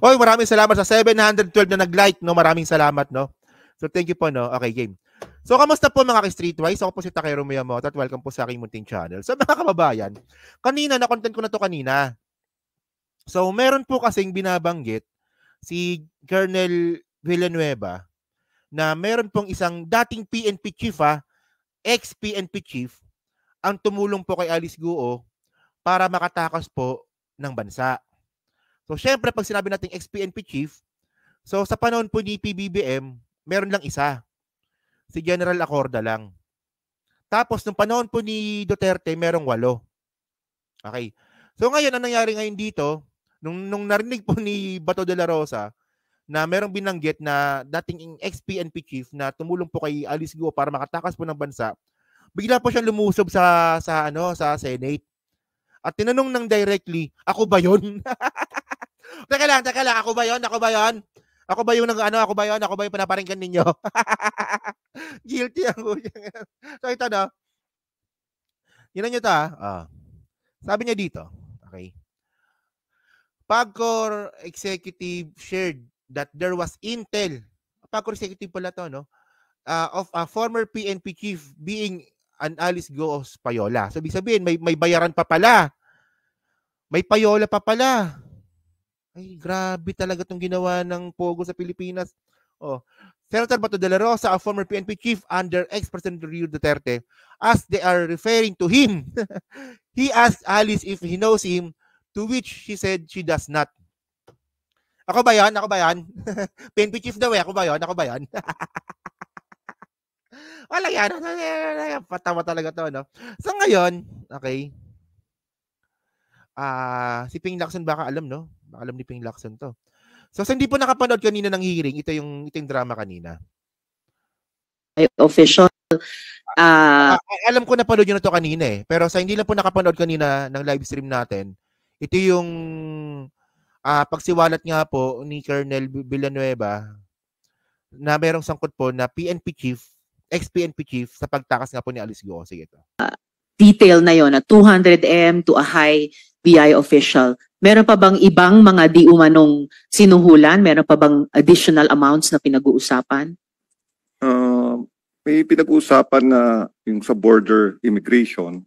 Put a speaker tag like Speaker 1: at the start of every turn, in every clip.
Speaker 1: Oy, maraming salamat sa 712 na nag-like, no? Maraming salamat, no? So, thank you po, no? Okay, game. So, kamusta po mga ka-Streetwise? Ako po si Takero Miyamoto at welcome po sa aking munting channel. So, mga kababayan, kanina, na-content ko na to kanina. So, meron po kasing binabanggit si Colonel Villanueva na meron pong isang dating PNP chief, ex-PNP chief, ang tumulong po kay Alice Guo para makatakas po ng bansa. So, syempre, pag sinabi natin ex-PNP chief, so sa panahon po ni PBBM, meron lang isa. Si General Acorda lang. Tapos, nung panahon po ni Duterte, merong 8. Okay. So, ngayon, ang nangyari ngayon dito, nung narinig po ni Bato de la Rosa na merong binanggit na dating ex-PNP chief na tumulong po kay Alice Guo para makatakas po ng bansa, bigla po siyang lumusob sa Senate. At tinanong ng directly, ako ba yun? Teka lang, ako ba yun? Ako ba yung pinaparinggan ninyo? Guilty ako. So ito na. Yun nyo ta. Sabi niya dito, okay. PAGCOR executive shared that there was intel. PAGCOR executive pala to, no? Of a former PNP chief being an Alice Goos payola. So, ibig sabihin, may bayaran pa pala. May payola pa pala. Ay, grabe talaga itong ginawa ng Pogo sa Pilipinas. Senator Bato de la Rosa, a former PNP chief under ex-President Rodrigo Duterte, as they are referring to him, he asked Alice if he knows him, to which she said she does not. Ako ba yan? PNP chief daw ako ba yan? Wala yan. Patawa talaga to, no? So ngayon, okay. Si Ping Lacson baka alam, no? Baka alam ni Ping Lacson to. So, sa hindi po nakapanood kanina ng hearing, ito yung drama kanina.
Speaker 2: Official.
Speaker 1: Alam ko napanood nyo na to kanina eh. Pero sa hindi lang po nakapanood kanina ng live stream natin, ito yung pagsiwalat nga po ni Colonel Villanueva na merong sangkot po na PNP chief, ex-PNP chief sa pagtakas nga po ni Alice Guo. Sige ito.
Speaker 2: Detail na yon na 200M to a high BI official. Meron pa bang ibang mga di umanong sinuhulan? Meron pa bang additional amounts na pinag-uusapan?
Speaker 3: May pinag-uusapan na yung sa border immigration.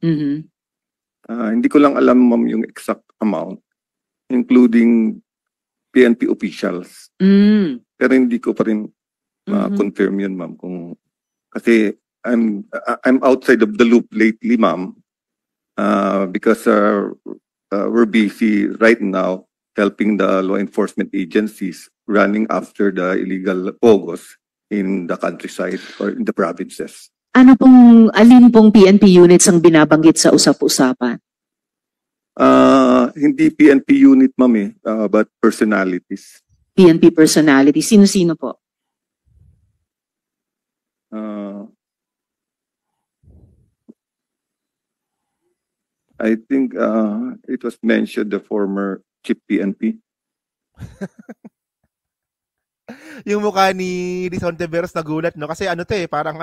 Speaker 3: Hindi ko lang alam, ma'am, yung exact amount, including PNP officials. Pero hindi ko pa rin ma-confirm yun, ma'am. Kasi I'm outside of the loop lately, ma'am, because we're busy right now helping the law enforcement agencies running after the illegal pogos in the countryside or in the provinces.
Speaker 2: Alin pong PNP units ang binabanggit sa usap-usapan?
Speaker 3: Hindi PNP unit, ma'am, but personalities.
Speaker 2: PNP personalities. Sino-sino po?
Speaker 3: I think it was mentioned the former chief PNP.
Speaker 1: Yung mukha ni Rizon Teveros nagulat, no? Kasi parang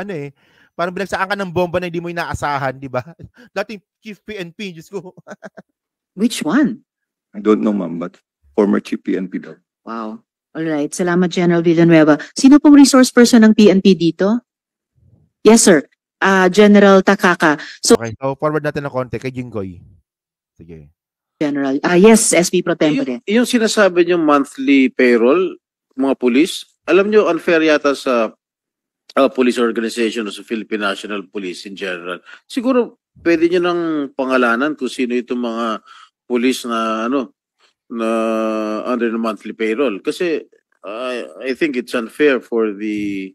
Speaker 1: parang binagsaan ka ng bomba na hindi mo inaasahan, di ba? Dating chief PNP, Diyos ko.
Speaker 2: Which one?
Speaker 3: I don't know, ma'am, but former chief PNP daw.
Speaker 2: Wow. Alright. Salamat, General Villanueva. Sino pong resource person ng PNP dito? Yes, sir. General Takaka. So,
Speaker 1: okay, so forward natin ng konti kay Jinggoy. Sige.
Speaker 2: General. Yes, SP Pro Tempore.
Speaker 4: Yung sinasabi niyo monthly payroll, mga pulis, alam niyo unfair yata sa police organization o sa Philippine National Police in general. Siguro pwede niyo nang pangalanan kung sino itong mga pulis na na under the monthly payroll. Kasi I think it's unfair for the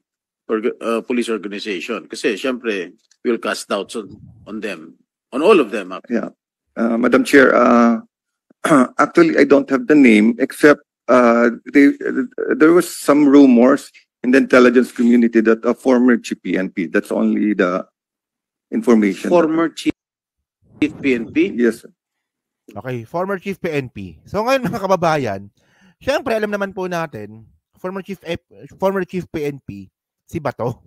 Speaker 4: police organization. Kasi syempre, we'll cast doubts on them. On all of them.
Speaker 3: Yeah. Madam Chair, actually, I don't have the name except there was some rumors in the intelligence community that a former chief PNP, that's only the information.
Speaker 4: Former chief PNP?
Speaker 3: Yes, sir.
Speaker 1: Okay, former chief PNP. So ngayon mga kababayan, syempre alam naman po natin, former chief PNP, si Bato.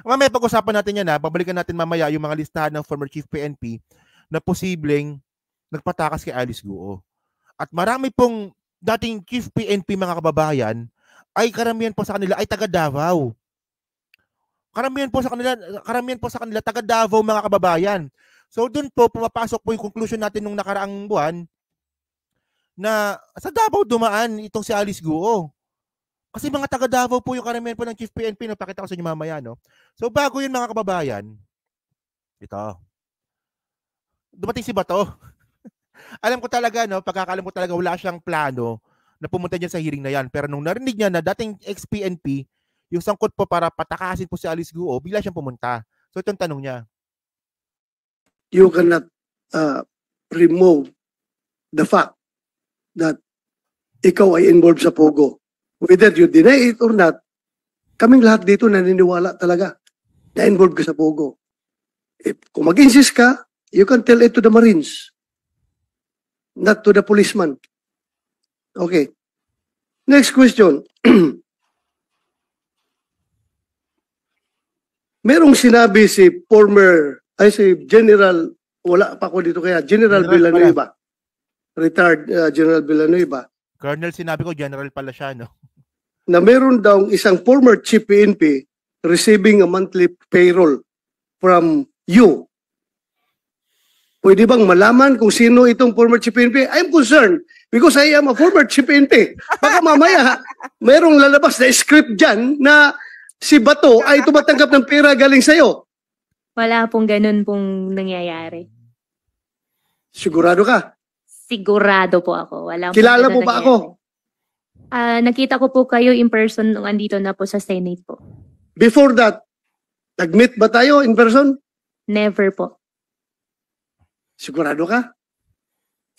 Speaker 1: Mamaya pag-usapan natin yan babalikan natin mamaya yung mga listahan ng former chief PNP na posibleng nagpatakas kay Alice Guo. At marami pong dating Chief PNP mga kababayan ay karamihan po sa kanila ay taga Davao. Karamihan po sa kanila taga Davao mga kababayan. So doon po pumapasok po yung conclusion natin nung nakaraang buwan na sa Davao dumaan itong si Alice Guo. Kasi mga taga Davao po yung karamihan po ng Chief PNP, no? Pakita ko sa inyo mamaya, no? So bago yun mga kababayan, ito, dumating si Bato. Alam ko talaga, no, pagkakalam ko talaga wala siyang plano na pumunta dyan sa hearing na yan. Pero nung narinig niya na dating ex-PNP, yung sangkot po para patakasin po si Alice Guo, bigla siyang pumunta. So itong tanong niya.
Speaker 5: You cannot remove the fact that ikaw ay involved sa Pogo. Whether you deny it or not, kaming lahat dito naniniwala talaga na involved ka sa Pogo. Kung mag-insist ka, you can tell it to the Marines, not to the policeman. Okay. Next question. Merong sinabi si General, wala pa ako dito kaya, General Villanueva. Retired General Villanueva.
Speaker 1: Colonel, sinabi ko, General pala siya, no?
Speaker 5: Na meron daw isang former Chief PNP receiving a monthly payroll from you. Pwede bang malaman kung sino itong former Chief PNP? I'm concerned because I am a former Chief PNP. Baka mamaya, merong lalabas na script dyan na si Bato ay tumatanggap ng pera galing sa'yo.
Speaker 6: Wala pong ganun pong nangyayari.
Speaker 5: Sigurado ka?
Speaker 6: Sigurado po ako. Wala
Speaker 5: Kilala mo ba ako?
Speaker 6: Nakita ko po kayo in person nung andito na po sa Senate po.
Speaker 5: Before that, nag-meet ba tayo in person?
Speaker 6: Never po.
Speaker 5: Sigurado ka?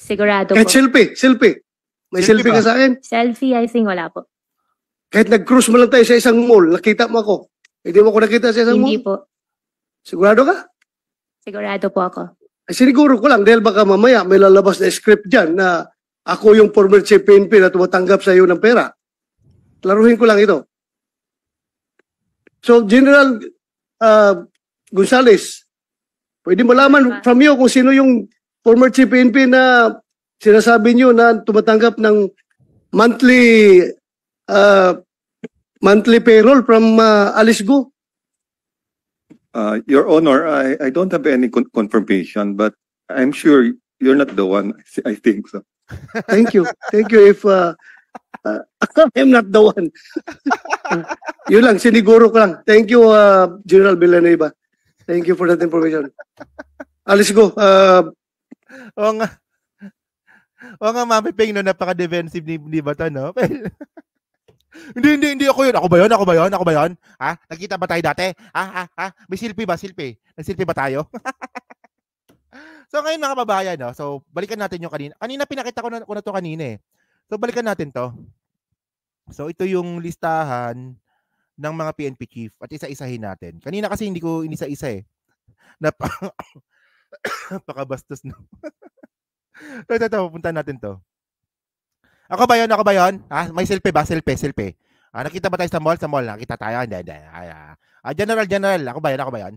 Speaker 6: Sigurado
Speaker 5: Kahit
Speaker 6: po.
Speaker 5: selfie. May
Speaker 1: Selfie
Speaker 5: selfie
Speaker 1: ba?
Speaker 5: ka sa akin?
Speaker 6: Selfie, I think wala po.
Speaker 5: Kahit nag-cruise mo lang tayo sa isang mall, nakita mo ako. Hindi mo ako nakita sa isang
Speaker 6: Hindi
Speaker 5: mall?
Speaker 6: po.
Speaker 5: Sigurado ka?
Speaker 6: Sigurado po ako.
Speaker 5: Ay, siniguro ko lang dahil baka mamaya may lalabas na script dyan na ako yung former Chief PNP na tumatanggap sa iyo ng pera. Laruhin ko lang ito. So, General Gonzales, pwede malaman from you kung sino yung former Chief PNP na sinasabi niyo na tumatanggap ng monthly payroll from Alice Guo?
Speaker 3: Your Honor, I don't have any confirmation, but I'm sure you're not the one. I think so.
Speaker 5: Thank you. Thank you if I'm not the one. Yun lang, siniguro ko lang. Thank you, General Villanueva. Thank you for that information. Alice Guo.
Speaker 1: Oo nga. Oo nga, Mami Peng, no, napaka-defensive ni Bato, no? Hindi ako yun. Ako ba yun? Ha? Nakita ba tayo dati? Ha? May selfie ba? Nag-selfie ba tayo? So ngayon mga kababayan, no? So balikan natin yung kanina. Kanina pinakita ko na to kanina eh. So balikan natin to. So ito yung listahan ng mga PNP chief at isa-isahin natin. Kanina kasi hindi ko inisa-isa eh. Napakabastos no. Ito, punta natin to. Ako ba yun? Ha? May selfie ba? Selfie. Nakita ba tayo sa mall? Nakita tayo? Hindi. General. Ako ba yun?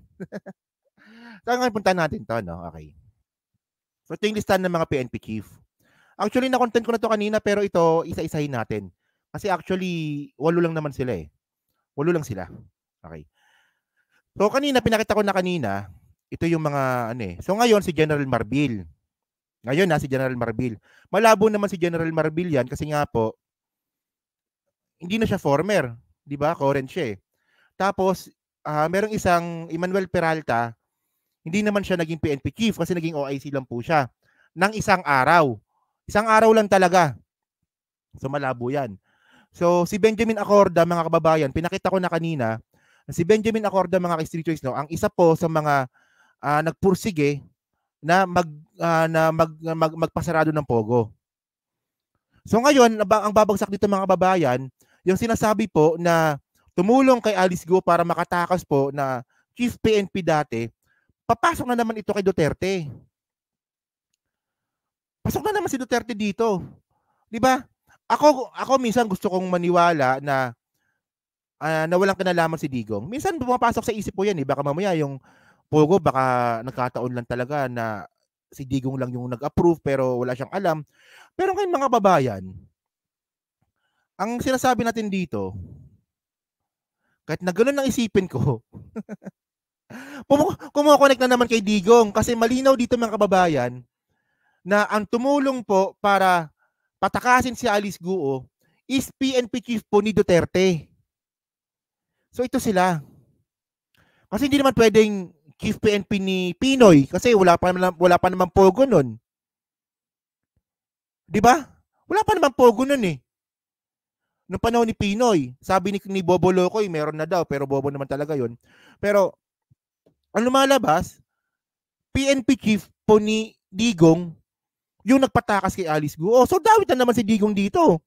Speaker 1: So ngayon punta natin to, no? Okay. So ito yung listahan ng mga PNP chief. Actually, na-content ko na to kanina pero ito, isa-isahin natin. Kasi actually, 8 lang naman sila eh. 8 lang sila. Okay. So kanina, pinakita ko na kanina, ito yung mga, So ngayon, si General Marbil. Si General Marbil. Malabo naman si General Marbil yan kasi nga po, hindi na siya former. Di ba? Current siya eh. Tapos, merong isang Emmanuel Peralta, hindi naman siya naging PNP chief kasi naging OIC lang po siya. Nang isang araw. Isang araw lang talaga. So malabo yan. So si Benjamin Acorda, mga kababayan, pinakita ko na kanina, si Benjamin Acorda, mga ka-street choice, no, ang isa po sa mga nagpursige na magpasarado ng Pogo. So ngayon, ang babagsak dito mga kababayan, yung sinasabi po na tumulong kay Alice Guo para makatakas po na chief PNP dati, papasok na naman ito kay Duterte. Pasok na naman si Duterte dito. 'Di ba? Ako minsan gusto kong maniwala na walang kinalaman si Digong. Minsan pumapasok sa isip ko 'yan eh. Baka mamaya yung Pogo baka nagkataon lang talaga na si Digong lang yung nag-approve pero wala siyang alam. Pero ngayon mga babayan, ang sinasabi natin dito, kahit na gano'n ang isipin ko, kumukonek na naman kay Digong kasi malinaw dito mga kababayan na ang tumulong po para patakasin si Alice Guo is PNP chief po ni Duterte. So ito sila. Kasi hindi naman pwedeng chief PNP ni Pinoy kasi wala pa naman pogo nun. 'Di ba? Wala pa naman pogo nun eh. Noong panahon ni Pinoy, sabi ni Bobo Locoy, meron na daw pero bobo naman talaga 'yon. Pero ang lumalabas, PNP chief po ni Digong yung nagpatakas kay Alice Guo. So dawit na naman si Digong dito.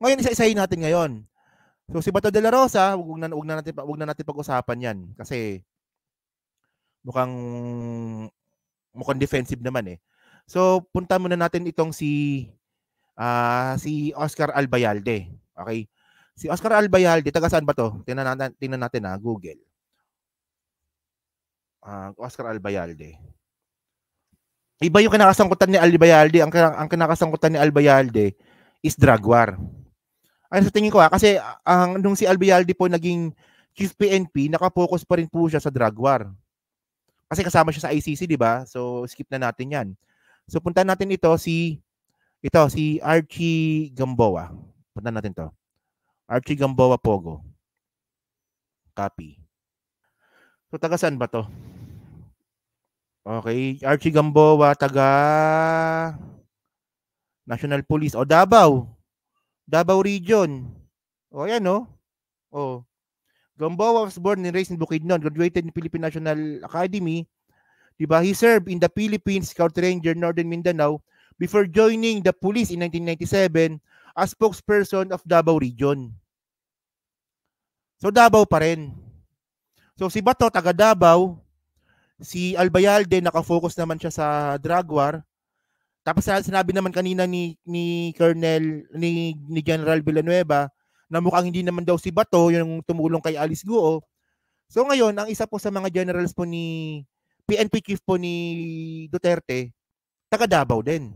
Speaker 1: Ngayon isa-isahin natin ngayon. So si Bato de la Rosa, wag na natin pag-usapan 'yan kasi mukhang defensive naman eh. So punta muna natin itong si Oscar Albayalde. Okay? Si Oscar Albayalde, taga saan ba 'to? Tingnan natin Google. Oscar Albayalde. Iba yung kinakasangkutan ni Albayalde. Ang kinakasangkutan ni Albayalde is drug war. Ay sa tingin ko kasi nung si Albayalde po naging chief PNP, naka-focus pa rin po siya sa drug war. Kasi kasama siya sa ICC, di ba? So skip na natin 'yan. So puntahan natin si Archie Gamboa. Puntahan natin 'to. Archie Gamboa Pogo. Copy. So taga saan ba 'to? Okay, Archie Gamboa taga National Police o Davao Region. Ayan Gamboa was born and raised in Bukidnon, graduated in Philippine National Academy. Diba? He served in the Philippines Scout Ranger Northern Mindanao before joining the police in 1997 as spokesperson of Davao Region. So Davao pa rin. So si Bato taga Davao, si Albayalde naka-focus naman siya sa drug war. Tapos sinabi naman kanina ni General Villanueva na mukhang hindi naman daw si Bato yung tumulong kay Alice Guo. So ngayon, ang isa po sa mga generals po ni PNP chief po ni Duterte, taga Davao din.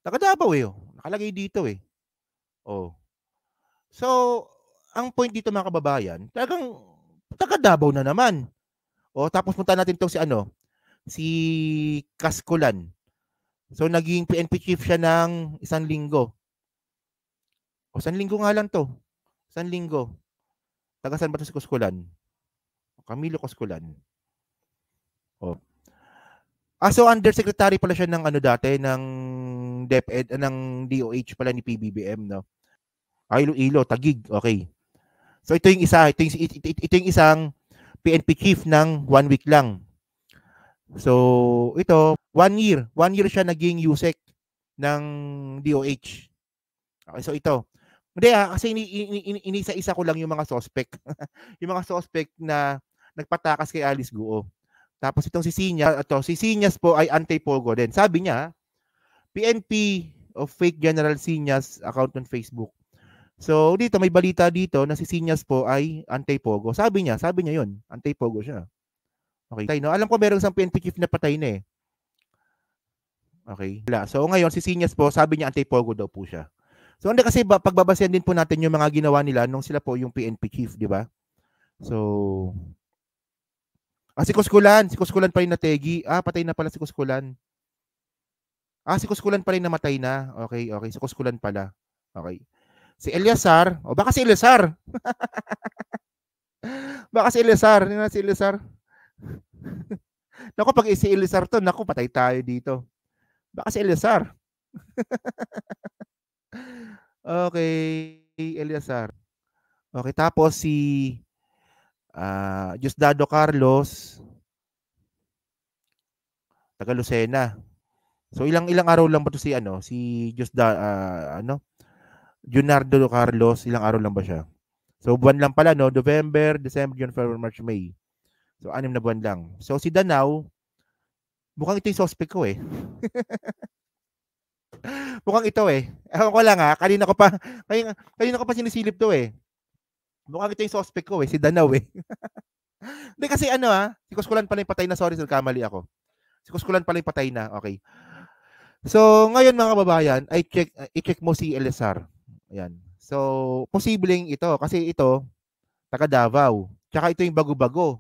Speaker 1: Taga Davao nakalagay dito So, ang point dito mga kababayan, talagang taga Davao na naman. Tapos punta natin to si Kaskulan. So naging PNP chief siya ng 1 linggo. 1 linggo nga lang to. 1 linggo. Taga saan ba to si Kaskulan? Camilo Kaskulan. So undersecretary pala siya ng dati ng DepEd ng DOH pala ni PBBM Iloilo, Taguig. Okay. So ito yung isang PNP chief ng 1 week lang. So, ito, 1 year. 1 year siya naging USEC ng DOH. Okay, so ito. Hindi kasi inisa-isa ko lang yung mga suspect. Yung mga suspect na nagpatakas kay Alice Guo. Tapos itong si Sinyas po ay anti-pogo din. Sabi niya, PNP of fake General Sinyas account on Facebook. So, dito may balita dito na si Sinyas po ay anti-pogo. Sabi niya yun, anti-pogo siya. Okay, alam ko merong isang PNP chief na patay na Okay. So ngayon si Sinyas po, sabi niya anti-pogo daw po siya. So hindi kasi pagbabasehan din po natin yung mga ginawa nila nung sila po yung PNP chief, di ba? So si Kuskulan pa rin nategi. Patay na pala si Kuskulan. Si Kuskulan pa rin namatay na. Okay, si Kuskulan pala. Okay. Si Eliasar, baka si Eliasar. Baka si Eliasar, si Eliasar. Naku, pag si Eliasar to, patay tayo dito. Baka si Eliasar. Okay, Eliasar. Okay, tapos si Diosdado Carlos, taga Lucena. So ilang araw lang ba to si Junardo Carlos, ilang araw lang ba siya? So buwan lang pala November, December, January, February, March, May. So 6 na buwan lang. So si Danao, mukhang ito yung suspect ko Mukhang ito Ewan ko lang kanina ko pa sinisilip to Mukhang ito yung suspect ko si Danao Hindi kasi si Kuskulan pala yung patay na. Sorry, kamali ako. Si Kuskulan pala yung patay na. Okay. So, ngayon mga kababayan, i-check mo si Elizar. Ayan. So, posibleng ito. Kasi ito, taga Davao. Tsaka ito yung bago-bago.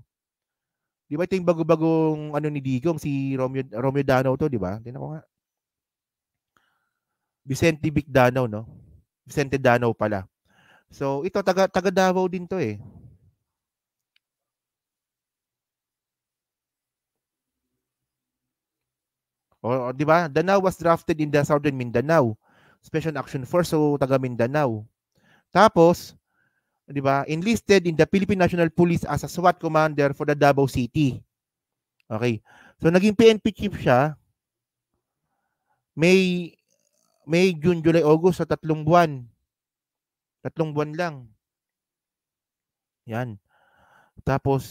Speaker 1: Di ba ito yung bago-bagong ni Digong, si Romeo Danao to, di ba? Tingnan ko nga. Vicente Vic Danao, no? Vicente Danao pala. So, ito, taga Davao din to eh. O, di ba? Danao was drafted in the Southern Mindanao. Special Action Force, so taga Mindanao. Tapos, di ba? Enlisted in the Philippine National Police as a SWAT commander for the Davao City. Okay. So, naging PNP chief siya. May June, July, August sa 3 buwan. 3 buwan lang. Yan. Tapos,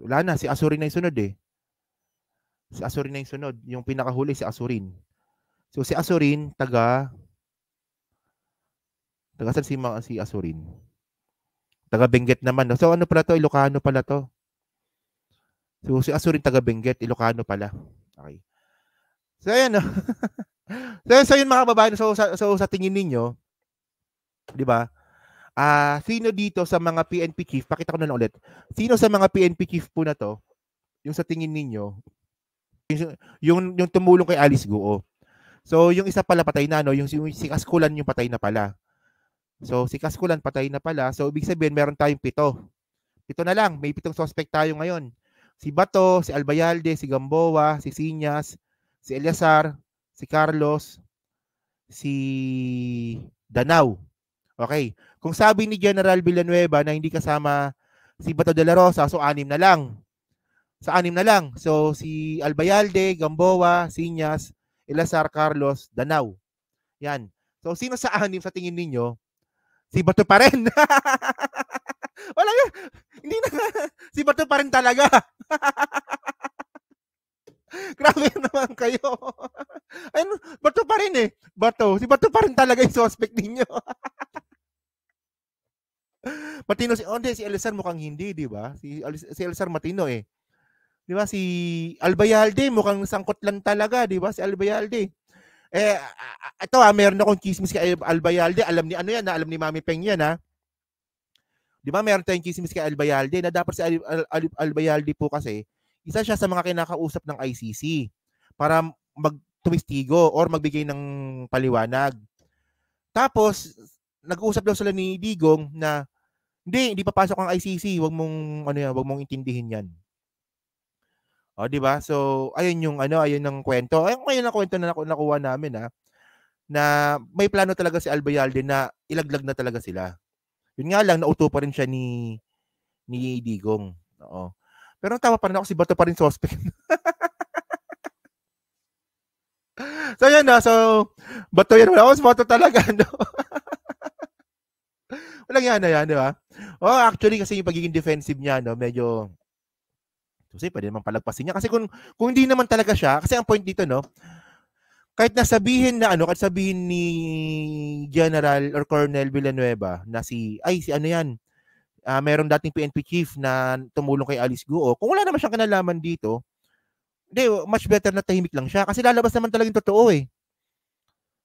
Speaker 1: wala na. Si Asurin na yung sunod eh. Si Asurin na yung sunod. Yung pinakahuli, si Asurin. So, si Asurin, taga saan si Asurin? Taga Benguet naman. No? So, ano pala to? Ilocano pala to. So, si Asurin taga Benguet. Ilocano pala. Okay. So, ayan. No? so, yun mga kababayan. So, sa tingin ninyo, di ba? Sino dito sa mga PNP chief, pakita ko na lang ulit. Sino sa mga PNP chief po na to, yung sa tingin ninyo, yung tumulong kay Alice Guo. So, yung isa pala patay na, no? Yung si Kaskulan yung patay na pala. So, si Kaskulan patay na pala. So, ibig sabihin, meron tayong 7. 7 na lang. May 7 suspect tayo ngayon. Si Bato, si Albayalde, si Gamboa, si Siñas, si Eleazar, si Carlos, si Danao. Okay. Kung sabi ni General Villanueva na hindi kasama si Bato de la Rosa, so 6 na lang. Sa 6 na lang. So, si Albayalde, Gamboa, Siñas, Eleazar, Carlos, Danao. Yan. So, sino sa 6 sa tingin ninyo? Si Bato pa rin. Wala yan. Hindi na. Si Bato pa rin talaga. Grabe naman kayo. Ayun, Bato pa rin eh. Bato. Si Bato pa rin talaga yung suspect ninyo. Matino si Elizar mukhang hindi, di ba? Si Elizar matino eh. Di ba? Si Albayalde mukhang sangkot lang talaga, di ba? Si Albayalde. Ito meron akong chismis kay Albayalde. Alam ni alam ni Mami Peng yan ha. Di ba meron tayong chismis kay Albayalde na dapat si Albayalde po kasi isa siya sa mga kinakausap ng ICC para magtumistigo or magbigay ng paliwanag. Tapos nag-uusap daw sila ni Digong na hindi papasok ang ICC, wag mong intindihin 'yan. O, di ba? So, ayun yung ayun ang kwento. Ayun ang kwento na nakuha namin na may plano talaga si Albayalde na ilaglag na talaga sila. Yun nga lang, nauto pa rin siya ni Digong. Oo. Pero tawa pa rin ako, si Bato pa rin suspect. So, yan na. So, Bato yan. Wala ako, Bato talaga, no? Walang yan, di ba? Oh, actually, kasi yung pagiging defensive niya, no, medyo kasi pwede naman palagpasin niya. Kasi kung hindi naman talaga siya, kasi ang point dito, no, kahit nasabihin na kahit sabihin ni General or Colonel Villanueva na meron dating PNP chief na tumulong kay Alice Guo. Kung wala naman siyang kinalaman dito, much better na tahimik lang siya. Kasi lalabas naman talagang totoo eh.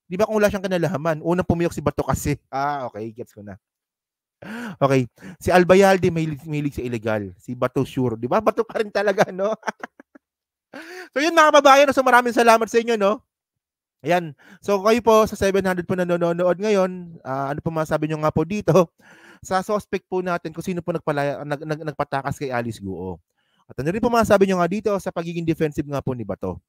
Speaker 1: Di ba kung wala siyang kinalaman? Unang pumiyok si Bato kasi. Okay, gets ko na. Okay. Si Albayalde mahilig sa illegal. Si Bato sure. Di ba? Bato pa rin talaga, no? So yun mga kababayan. So maraming salamat sa inyo, no? Ayan. So kayo po sa 700 po nanonood ngayon. Ano po masabi nyo nga po dito? Sa suspect po natin kung sino po nagpatakas kay Alice Guo. At ano rin po masabi nyo nga dito sa pagiging defensive nga po ni Bato.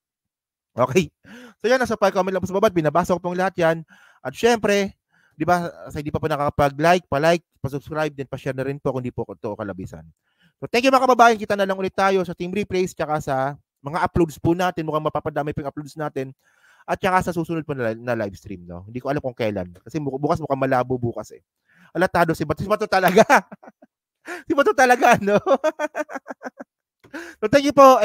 Speaker 1: Okay. So yan. Nasa comment lang po sa baba. Binabasa ko pong lahat yan. At syempre, di ba, sa hindi pa po nakakapag-like, pa-subscribe, then pa-share na rin po kung hindi po ito kalabisan. So, thank you mga kababayan. Kita na lang ulit tayo sa Team Replays tsaka sa mga uploads po natin. Mukhang mapapadami po yung uploads natin. At tsaka sa susunod po na live stream. No? Hindi ko alam kung kailan. Kasi bukas mukhang malabo bukas eh. Alatado si Bato talaga. Si Bato talaga, no? So, thank you po.